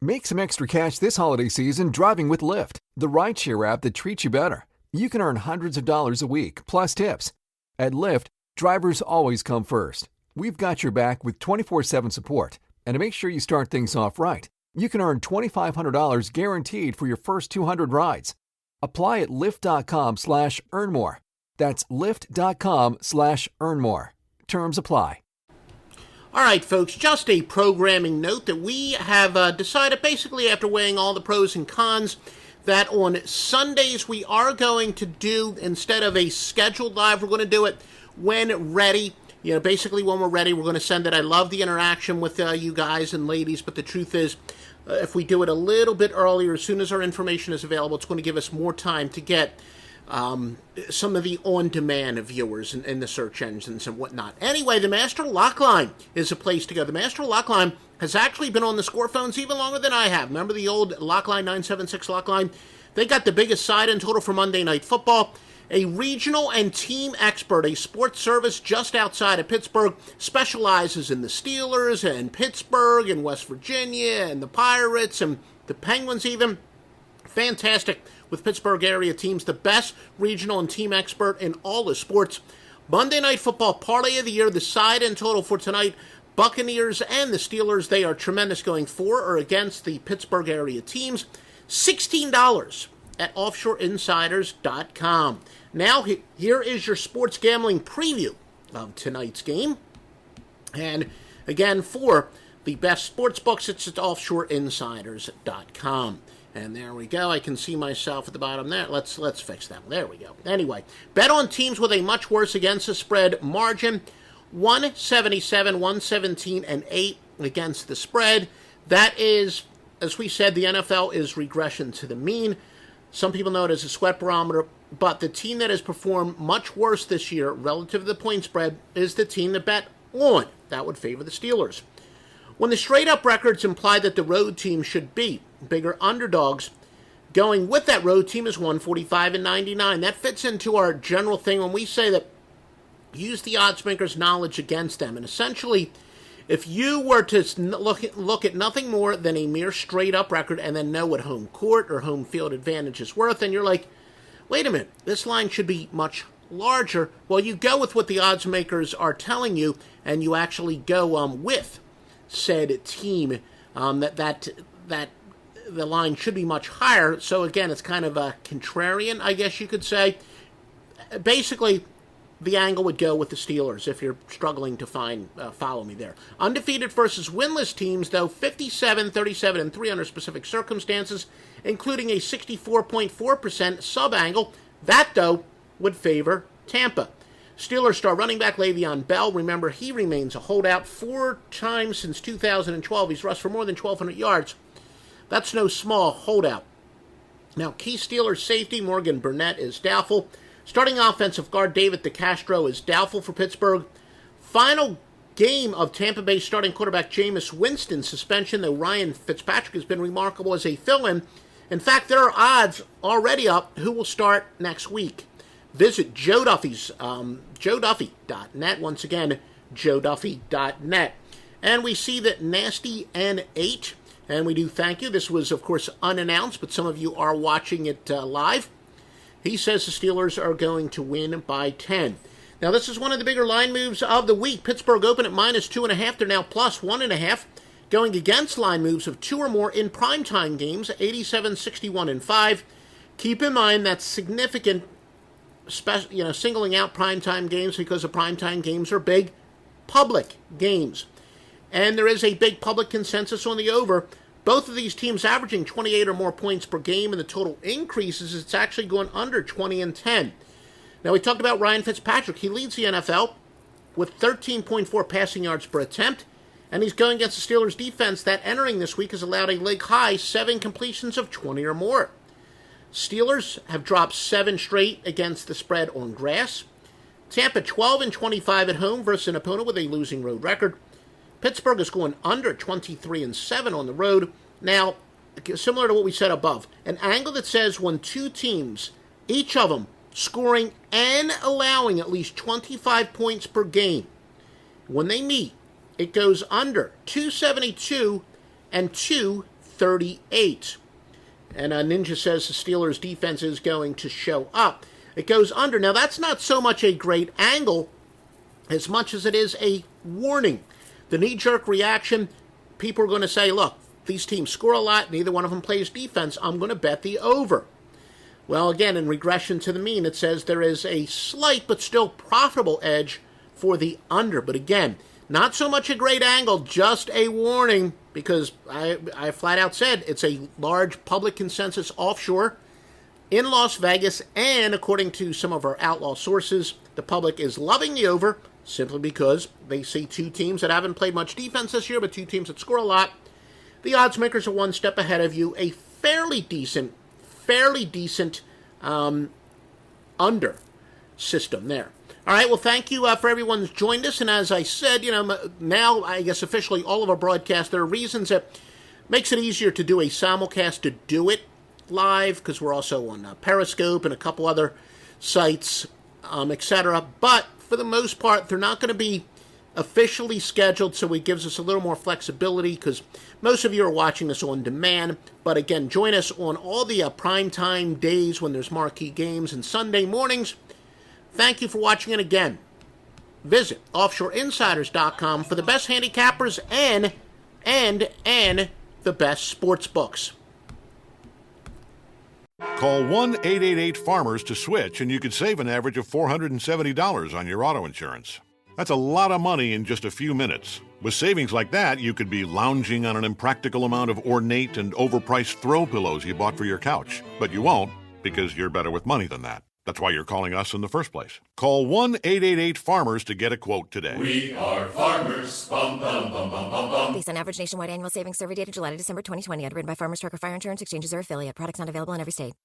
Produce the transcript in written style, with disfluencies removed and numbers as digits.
Make some extra cash this holiday season driving with Lyft, the rideshare app that treats you better. You can earn hundreds of dollars a week, plus tips. At Lyft, drivers always come first. We've got your back with 24/7 support. And to make sure you start things off right, you can earn $2,500 guaranteed for your first 200 rides. Apply at lyft.com/earnmore. That's lyft.com/earnmore. Terms apply. All right, folks, just a programming note that we have decided, basically after weighing all the pros and cons, that on Sundays we are going to do, instead of a scheduled live, we're going to do it when ready. You know, basically when we're ready, we're going to send it. I love the interaction with you guys and ladies, but the truth is, if we do it a little bit earlier, as soon as our information is available, it's going to give us more time to get some of the on-demand viewers in the search engines and whatnot. Anyway, the MasterLockLine is a place to go. The MasterLockLine has actually been on the score phones even longer than I have. Remember the old Lockline 976 Lockline? They got the biggest side and total for Monday Night Football. A regional and team expert, a sports service just outside of Pittsburgh, specializes in the Steelers and Pittsburgh and West Virginia and the Pirates and the Penguins even. Fantastic with Pittsburgh area teams, the best regional and team expert in all the sports. Monday Night Football Parlay of the Year, the side and total for tonight, Buccaneers and the Steelers. They are tremendous going for or against the Pittsburgh area teams. $16 at offshoreinsiders.com. Now, here is your sports gambling preview of tonight's game. And again, for the best sports books, it's at offshoreinsiders.com. And there we go. I can see myself at the bottom there. Let's fix that. There we go. Anyway, bet on teams with a much worse against the spread margin. 177, 117, and 8 against the spread. That is, as we said, the NFL is regression to the mean. Some people know it as a sweat barometer, but the team that has performed much worse this year relative to the point spread is the team to bet on. That would favor the Steelers. When the straight-up records imply that the road team should beat bigger underdogs, going with that road team is 145 and 99. That fits into our general thing when we say that use the odds makers' knowledge against them. And essentially, if you were to look at nothing more than a mere straight-up record and then know what home court or home field advantage is worth, and you're like, wait a minute, this line should be much larger. Well, you go with what the odds makers are telling you, and you actually go with said team that the line should be much higher. So again, it's kind of a contrarian, I guess you could say. Basically, the angle would go with the Steelers if you're struggling to follow me there. Undefeated versus winless teams, though, 57, 37, and 3 under specific circumstances, including a 64.4% sub-angle. That, though, would favor Tampa. Steelers star running back Le'Veon Bell, remember, he remains a holdout. 4 times since 2012, he's rushed for more than 1,200 yards. That's no small holdout. Now, key Steelers safety Morgan Burnett is doubtful. Starting offensive guard David DeCastro is doubtful for Pittsburgh. Final game of Tampa Bay starting quarterback Jameis Winston's suspension, though Ryan Fitzpatrick has been remarkable as a fill-in. In fact, there are odds already up who will start next week. Visit Joe Duffy's, joeduffy.net. Once again, joeduffy.net. And we see that Nasty N8, and we do thank you. This was, of course, unannounced, but some of you are watching it live. He says the Steelers are going to win by 10. Now, this is one of the bigger line moves of the week. Pittsburgh opened at -2.5. They're now +1.5. Going against line moves of 2 or more in primetime games, 87, 61, and 5. Keep in mind that's significant, singling out primetime games because the primetime games are big public games. And there is a big public consensus on the over. Both of these teams averaging 28 or more points per game, and the total increases, it's actually going under 20 and 10. Now, we talked about Ryan Fitzpatrick. He leads the NFL with 13.4 passing yards per attempt, and he's going against the Steelers' defense that entering this week has allowed a league-high 7 completions of 20 or more. Steelers have dropped 7 straight against the spread on grass. Tampa 12 and 25 at home versus an opponent with a losing road record. Pittsburgh is going under 23 and 7 on the road. Now, similar to what we said above, an angle that says when two teams, each of them scoring and allowing at least 25 points per game, when they meet, it goes under 272 and 230. 38. And Ninja says the Steelers' defense is going to show up. It goes under. Now, that's not so much a great angle as much as it is a warning. The knee-jerk reaction, people are going to say, look, these teams score a lot, neither one of them plays defense, I'm going to bet the over. Well, again, in regression to the mean, it says there is a slight but still profitable edge for the under. But again, not so much a great angle, just a warning, because I flat out said it's a large public consensus offshore in Las Vegas, and according to some of our outlaw sources, the public is loving the over simply because they see two teams that haven't played much defense this year, but two teams that score a lot. The odds makers are one step ahead of you. A fairly decent under system there. All right, well, thank you for everyone who's joined us. And as I said, now I guess officially all of our broadcasts, there are reasons that makes it easier to do a simulcast, to do it live, because we're also on Periscope and a couple other sites, etc. But for the most part, they're not going to be officially scheduled, so it gives us a little more flexibility because most of you are watching this on demand. But again, join us on all the primetime days when there's marquee games and Sunday mornings. Thank you for watching, and again, visit offshoreinsiders.com for the best handicappers and the best sports books. Call 1-888-FARMERS to switch, and you could save an average of $470 on your auto insurance. That's a lot of money in just a few minutes. With savings like that, you could be lounging on an impractical amount of ornate and overpriced throw pillows you bought for your couch. But you won't, because you're better with money than that. That's why you're calling us in the first place. Call 1-888-FARMERS to get a quote today. We are farmers. Bum, bum, bum, bum, bum, bum. Based on average nationwide annual savings survey data July to December 2020. Underwritten by Farmers Truck or Fire Insurance Exchanges or affiliate. Products not available in every state.